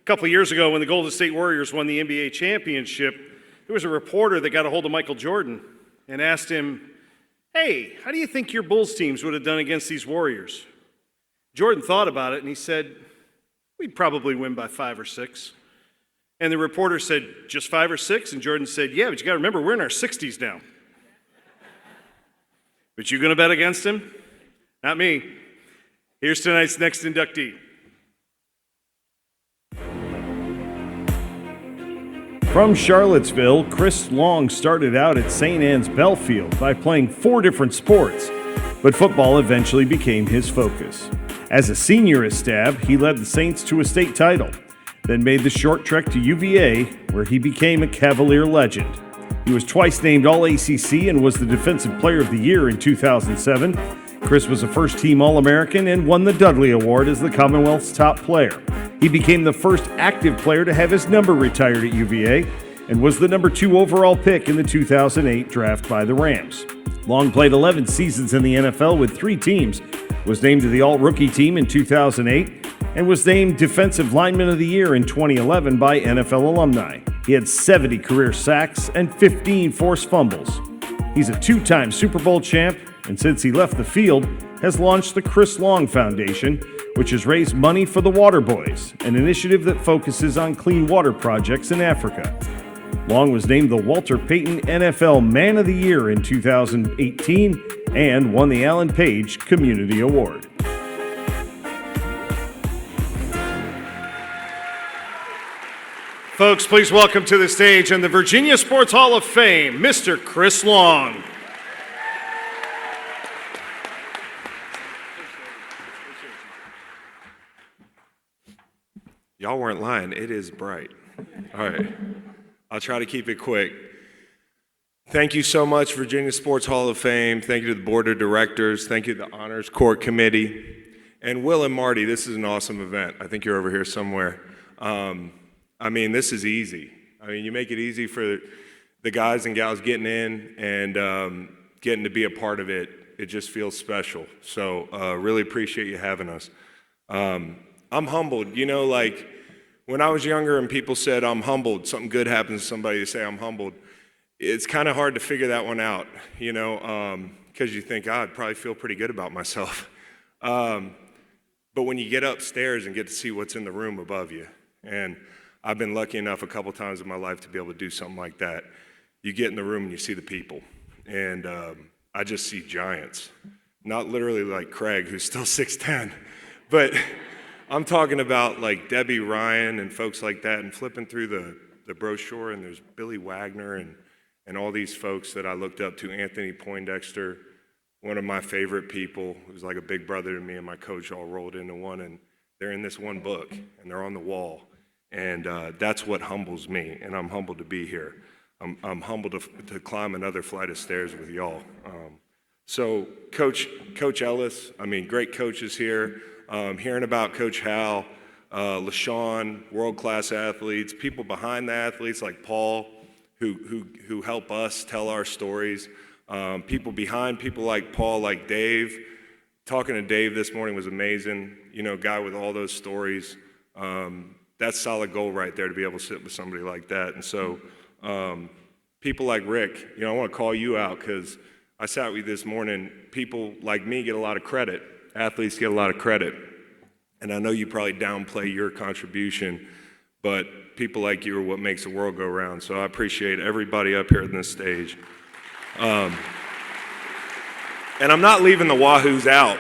couple of years ago when the Golden State Warriors won the NBA championship, there was a reporter that got a hold of Michael Jordan and asked him, "Hey, how do you think your Bulls teams would have done against these Warriors?" Jordan thought about it and he said, "We'd probably win by 5 or 6. And the reporter said, "Just 5 or 6? And Jordan said, "Yeah, but you got to remember, we're in our 60s now." But you going to bet against him? Not me. Here's tonight's next inductee. From Charlottesville, Chris Long started out at St. Anne's Belfield by playing 4 different sports, but football eventually became his focus. As a senior at Stab, he led the Saints to a state title, then made the short trek to UVA, where he became a Cavalier legend. He was twice named All-ACC and was the Defensive Player of the Year in 2007. Chris was a first-team All-American and won the Dudley Award as the Commonwealth's top player. He became the first active player to have his number retired at UVA and was the number 2 overall pick in the 2008 draft by the Rams. Long played 11 seasons in the NFL with 3 teams, was named to the All-Rookie team in 2008, and was named Defensive Lineman of the Year in 2011 by NFL alumni. He had 70 career sacks and 15 forced fumbles. He's a 2-time Super Bowl champ, and since he left the field, has launched the Chris Long Foundation, which has raised money for the Water Boys, an initiative that focuses on clean water projects in Africa. Long was named the Walter Payton NFL Man of the Year in 2018 and won the Alan Page Community Award. Folks, please welcome to the stage in the Virginia Sports Hall of Fame, Mr. Chris Long. Y'all weren't lying. It is bright. All right. I'll try to keep it quick. Thank you so much, Virginia Sports Hall of Fame. Thank you to the Board of Directors. Thank you to the Honors Court Committee. And Will and Marty, this is an awesome event. I think you're over here somewhere. This is easy. You make it easy for the guys and gals getting in and getting to be a part of it. It just feels special. So really appreciate you having us. I'm humbled. When I was younger and people said, "I'm humbled," something good happens to somebody, to say, "I'm humbled." It's kind of hard to figure that one out, because you think, I'd probably feel pretty good about myself. But when you get upstairs and get to see what's in the room above you, and I've been lucky enough a couple times in my life to be able to do something like that. You get in the room and you see the people, and I just see giants. Not literally like Craig, who's still 6'10", but I'm talking about like Debbie Ryan and folks like that, and flipping through the brochure, and there's Billy Wagner and all these folks that I looked up to. Anthony Poindexter, one of my favorite people, who's like a big brother to me, and my coach all rolled into one, and they're in this one book, and they're on the wall. And that's what humbles me, and I'm humbled to be here. I'm humbled to climb another flight of stairs with y'all. So Coach Ellis, great coaches here. Hearing about Coach Hal, LaShawn, world-class athletes, people behind the athletes like Paul, who help us tell our stories. People behind people like Paul, like Dave. Talking to Dave this morning was amazing. Guy with all those stories. That's solid gold right there, to be able to sit with somebody like that. And so people like Rick, I want to call you out because I sat with you this morning. People like me get a lot of credit. Athletes get a lot of credit. And I know you probably downplay your contribution, but people like you are what makes the world go round. So I appreciate everybody up here on this stage. And I'm not leaving the Wahoos out.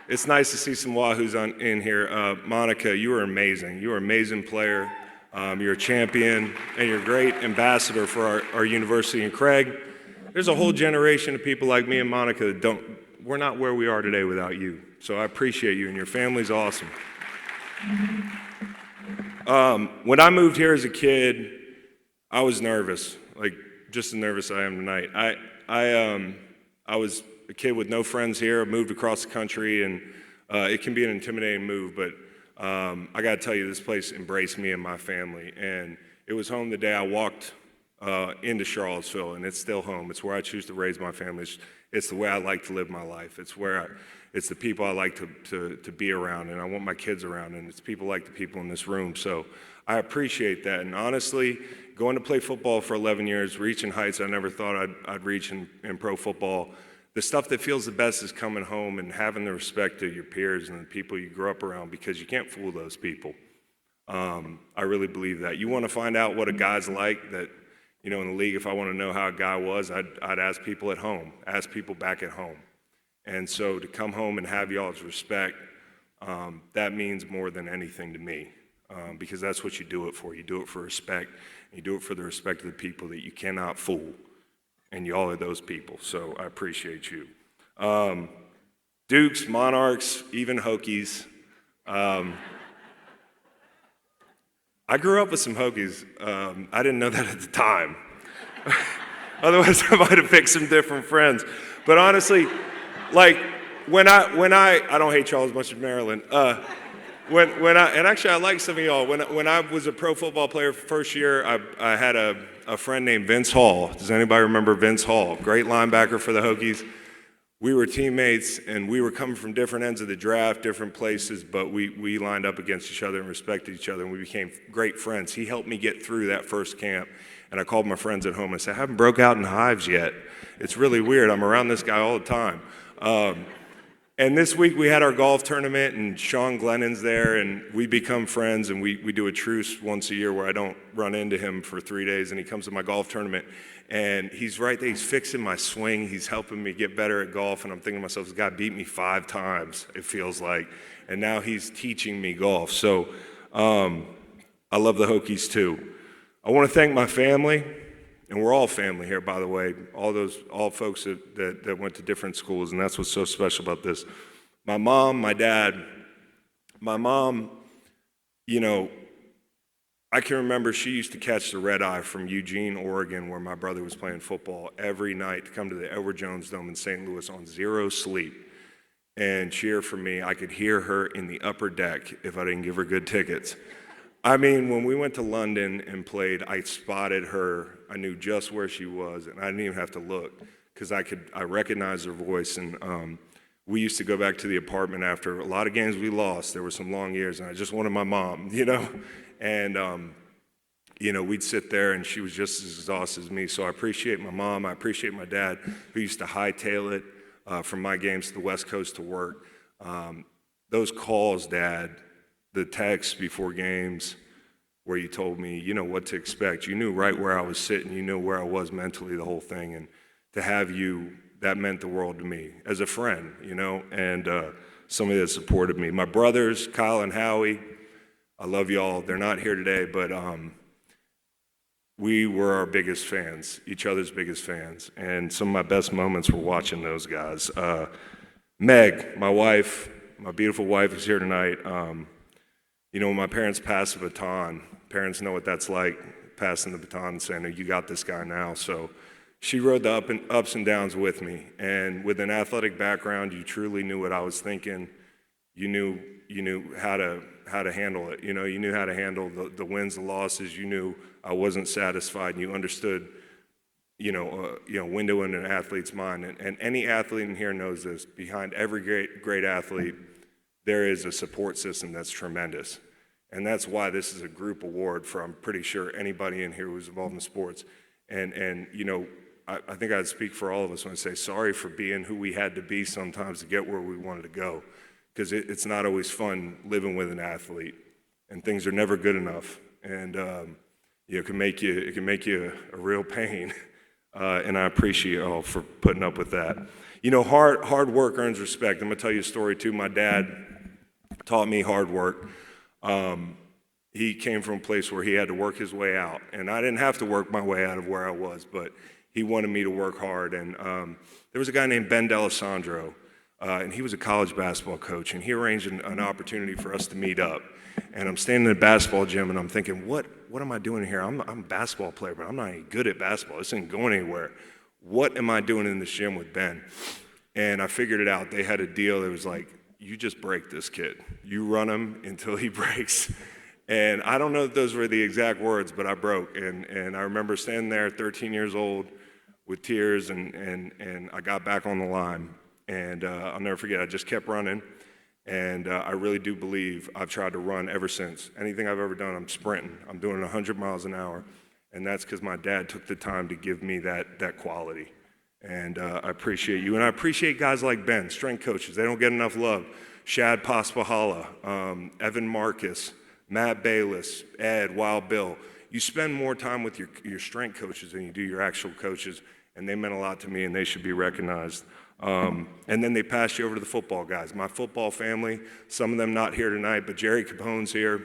It's nice to see some Wahoos in here. Monica, you are amazing. You are an amazing player. You're a champion, and you're a great ambassador for our university. And Craig, there's a whole generation of people like me and Monica that we're not where we are today without you. So I appreciate you, and your family's awesome. When I moved here as a kid, I was nervous, like just as nervous as I am tonight. I was a kid with no friends here. I moved across the country, and it can be an intimidating move, but I got to tell you, this place embraced me and my family, and it was home the day I walked into Charlottesville, and it's still home. It's where I choose to raise my family. It's the way I like to live my life. It's the people I like to be around, and I want my kids around, and it's people like the people in this room. So I appreciate that. And honestly, going to play football for 11 years, reaching heights I never thought I'd reach in pro football, the stuff that feels the best is coming home and having the respect of your peers and the people you grew up around, because you can't fool those people. I really believe that. You want to find out what a guy's like that, in the league, if I want to know how a guy was, I'd ask people at home, ask people back at home. And so to come home and have y'all's respect, that means more than anything to me, because that's what you do it for. You do it for respect, and you do it for the respect of the people that you cannot fool, and y'all are those people, so I appreciate you. Dukes, Monarchs, even Hokies. I grew up with some Hokies. I didn't know that at the time. Otherwise, I might have picked some different friends. But honestly, like when I don't hate y'all as much as Maryland. And actually I like some of y'all. When I was a pro football player first year, I had a friend named Vince Hall. Does anybody remember Vince Hall? Great linebacker for the Hokies. We were teammates, and we were coming from different ends of the draft, different places, but we lined up against each other and respected each other, and we became great friends. He helped me get through that first camp, and I called my friends at home and said, I haven't broke out in hives yet. It's really weird. I'm around this guy all the time. And this week we had our golf tournament, and Sean Glennon's there, and we become friends, and we do a truce once a year where I don't run into him for 3 days, and he comes to my golf tournament, and he's right there. He's fixing my swing. He's helping me get better at golf, and I'm thinking to myself, this guy beat me 5 times, it feels like, and now he's teaching me golf. So I love the Hokies too. I want to thank my family, and we're all family here, by the way, all folks that went to different schools, and that's what's so special about this. My mom, my dad. My mom, I can remember she used to catch the red eye from Eugene, Oregon, where my brother was playing football, every night to come to the Edward Jones Dome in St. Louis on 0 sleep and cheer for me. I could hear her in the upper deck if I didn't give her good tickets. I mean, when we went to London and played, I spotted her. I knew just where she was, and I didn't even have to look because I recognized her voice. And we used to go back to the apartment after a lot of games we lost. There were some long years, and I just wanted my mom, And, we'd sit there, and she was just as exhausted as me. So I appreciate my mom. I appreciate my dad, who used to hightail it from my games to the West Coast to work. Those calls, Dad, the texts before games where you told me, what to expect. You knew right where I was sitting. You knew where I was mentally, the whole thing. And to have you, that meant the world to me as a friend, and somebody that supported me. My brothers, Kyle and Howie, I love y'all. They're not here today, but we were our biggest fans, each other's biggest fans. And some of my best moments were watching those guys. Meg, my wife, my beautiful wife is here tonight. When my parents passed the baton, parents know what that's like, passing the baton and saying, you got this guy now. So she rode the ups and downs with me. And with an athletic background, you truly knew what I was thinking. You knew how to handle it. You knew how to handle the wins, the losses. You knew I wasn't satisfied, and you understood, window in an athlete's mind. And any athlete in here knows this. Behind every great athlete, there is a support system that's tremendous. And that's why this is a group award for, I'm pretty sure, anybody in here who's involved in sports. And I think I'd speak for all of us when I say sorry for being who we had to be sometimes to get where we wanted to go. Because it's not always fun living with an athlete, and things are never good enough, and it can make you a real pain. And I appreciate you all for putting up with that. Hard work earns respect. I'm gonna tell you a story too. My dad taught me hard work. He came from a place where he had to work his way out, and I didn't have to work my way out of where I was, but he wanted me to work hard. And there was a guy named Ben D'Alessandro. And he was a college basketball coach, and he arranged an opportunity for us to meet up. And I'm standing in the basketball gym, and I'm thinking, what am I doing here? I'm a basketball player, but I'm not any good at basketball. This isn't going anywhere. What am I doing in this gym with Ben? And I figured it out. They had a deal that was like, you just break this kid. You run him until he breaks. And I don't know if those were the exact words, but I broke. And I remember standing there, 13 years old, with tears, and I got back on the line. And I'll never forget, I just kept running. And I really do believe I've tried to run ever since. Anything I've ever done, I'm sprinting. I'm doing 100 miles an hour. And that's because my dad took the time to give me that quality. And I appreciate you. And I appreciate guys like Ben, strength coaches. They don't get enough love. Shad Paspahala, Evan Marcus, Matt Bayless, Ed, Wild Bill. You spend more time with your strength coaches than you do your actual coaches, and they meant a lot to me, and they should be recognized. And then they pass you over to the football guys. My football family, some of them not here tonight, but Jerry Capone's here.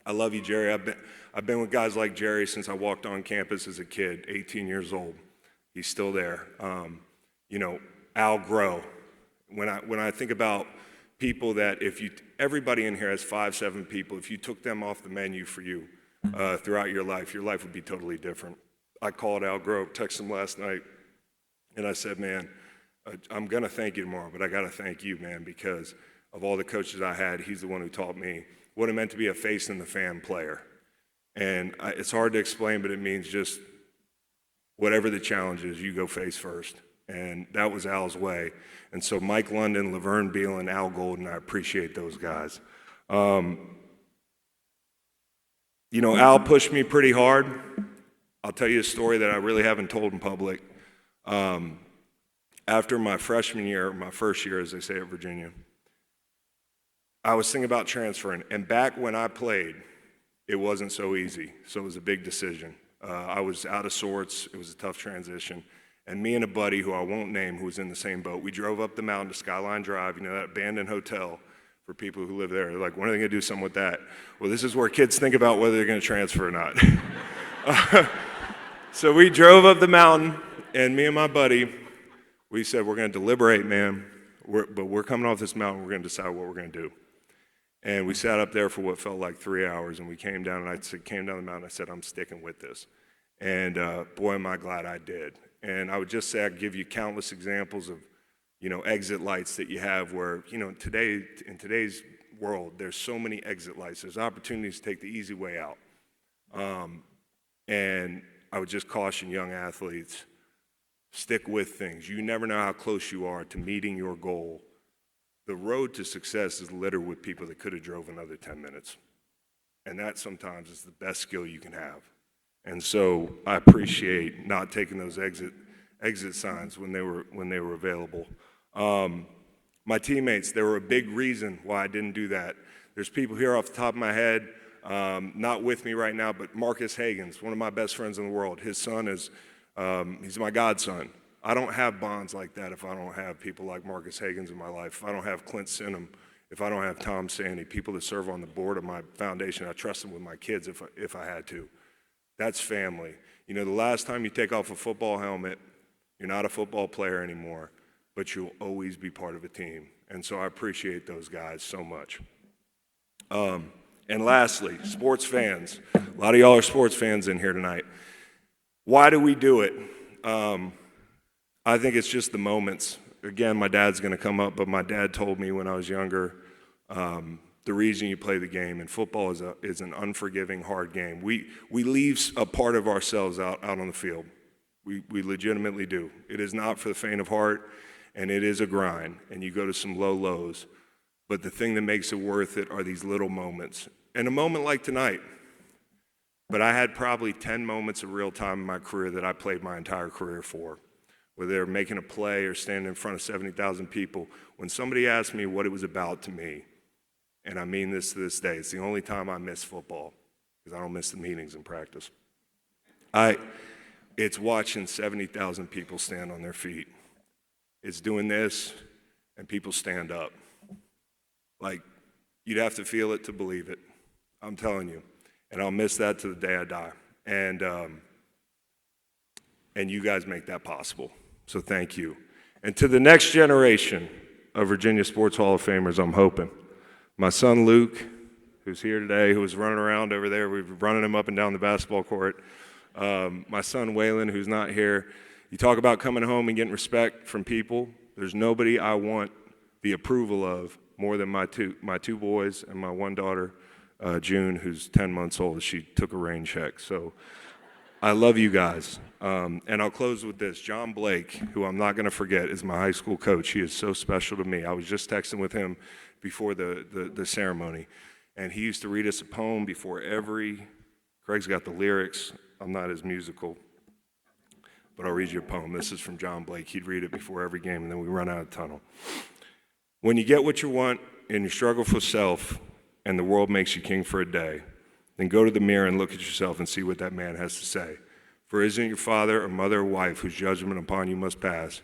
I love you, Jerry. I've been with guys like Jerry since I walked on campus as a kid, 18 years old. He's still there. Al Groh. When I think about people that everybody in here has 5-7 people, if you took them off the menu for you throughout your life would be totally different. I called Al Groh, texted him last night, and I said, man, I'm going to thank you tomorrow, but I got to thank you, man, because of all the coaches I had, he's the one who taught me what it meant to be a face in the fan player. And it's hard to explain, but it means just whatever the challenge is, you go face first. And that was Al's way. And so Mike London, Laverne Beal, and Al Golden, I appreciate those guys. Al pushed me pretty hard. I'll tell you a story that I really haven't told in public. After my freshman year, my first year, as they say at Virginia, I was thinking about transferring. And back when I played, it wasn't so easy. So it was a big decision. I was out of sorts. It was a tough transition. And me and a buddy who I won't name, who was in the same boat, we drove up the mountain to Skyline Drive, that abandoned hotel for people who live there. They're like, when are they going to do something with that? Well, this is where kids think about whether they're going to transfer or not. So we drove up the mountain, and me and my buddy, we said, we're going to deliberate, man, but we're coming off this mountain, we're going to decide what we're going to do. And we sat up there for what felt like 3 hours, and we came down, and I came down the mountain, I said, I'm sticking with this. And boy, am I glad I did. And I would just say I'd give you countless examples of, exit lights that you have where, in today's world, there's so many exit lights. There's opportunities to take the easy way out. And I would just caution young athletes, stick with things. You never know how close you are to meeting your goal. The road to success is littered with people that could have drove another 10 minutes. And that sometimes is the best skill you can have. And so I appreciate not taking those exit signs when they were available. My teammates, they were a big reason why I didn't do that. There's people here off the top of my head, not with me right now, but Marcus Hagans, one of my best friends in the world. His son is, he's my godson. I don't have bonds like that if I don't have people like Marcus Hagans in my life, if I don't have Clint Sinham, if I don't have Tom Sandy, people that serve on the board of my foundation. I trust them with my kids if I had to. That's family. The last time you take off a football helmet, you're not a football player anymore, but you'll always be part of a team. And so I appreciate those guys so much. And lastly, sports fans. A lot of y'all are sports fans in here tonight. Why do we do it? I think it's just the moments. Again, my dad's going to come up, but my dad told me when I was younger, the reason you play the game, and football is an unforgiving, hard game. We leave a part of ourselves out on the field. We legitimately do. It is not for the faint of heart, and it is a grind, and you go to some low lows. But the thing that makes it worth it are these little moments. And a moment like tonight, but I had probably 10 moments of real time in my career that I played my entire career for, whether they're making a play or standing in front of 70,000 people. When somebody asked me what it was about to me, and I mean this to this day, it's the only time I miss football, because I don't miss the meetings and practice. It's watching 70,000 people stand on their feet. It's doing this, and people stand up. Like, you'd have to feel it to believe it. I'm telling you. And I'll miss that to the day I die. And you guys make that possible. So thank you. And to the next generation of Virginia Sports Hall of Famers, I'm hoping. My son Luke, who's here today, who was running around over there, we've been running him up and down the basketball court. My son Waylon, who's not here. You talk about coming home and getting respect from people. There's nobody I want the approval of more than my two boys and my one daughter, June, who's 10 months old. She took a rain check. So I love you guys. And I'll close with this. John Blake, who I'm not going to forget, is my high school coach. He is so special to me. I was just texting with him before the ceremony. And he used to read us a poem before every, Craig's got the lyrics. I'm not as musical, but I'll read you a poem. This is from John Blake. He'd read it before every game, and then we run out of tunnel. When you get what you want and you struggle for self, and the world makes you king for a day, then go to the mirror and look at yourself and see what that man has to say. For isn't your father or mother or wife whose judgment upon you must pass?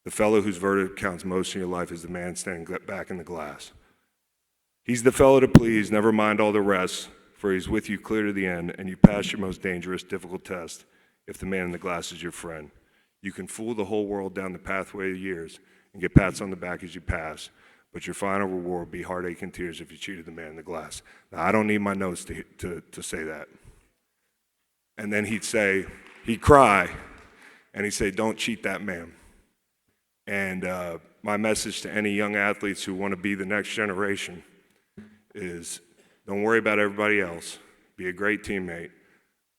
The fellow whose verdict counts most in your life is the man standing back in the glass. He's the fellow to please, never mind all the rest, for he's with you clear to the end, and you pass your most dangerous, difficult test if the man in the glass is your friend. You can fool the whole world down the pathway of years and get pats on the back as you pass, but your final reward will be heartache and tears if you cheated the man in the glass. Now, I don't need my notes to say that. And then he'd cry, and he'd say, don't cheat that man. And my message to any young athletes who want to be the next generation is don't worry about everybody else. Be a great teammate.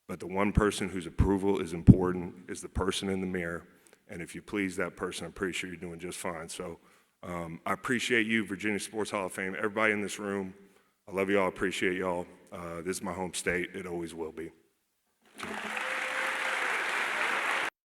But the one person whose approval is important is the person in the mirror. And if you please that person, I'm pretty sure you're doing just fine. So I appreciate you, Virginia Sports Hall of Fame, everybody in this room. I love y'all, appreciate y'all. This is my home state. It always will be.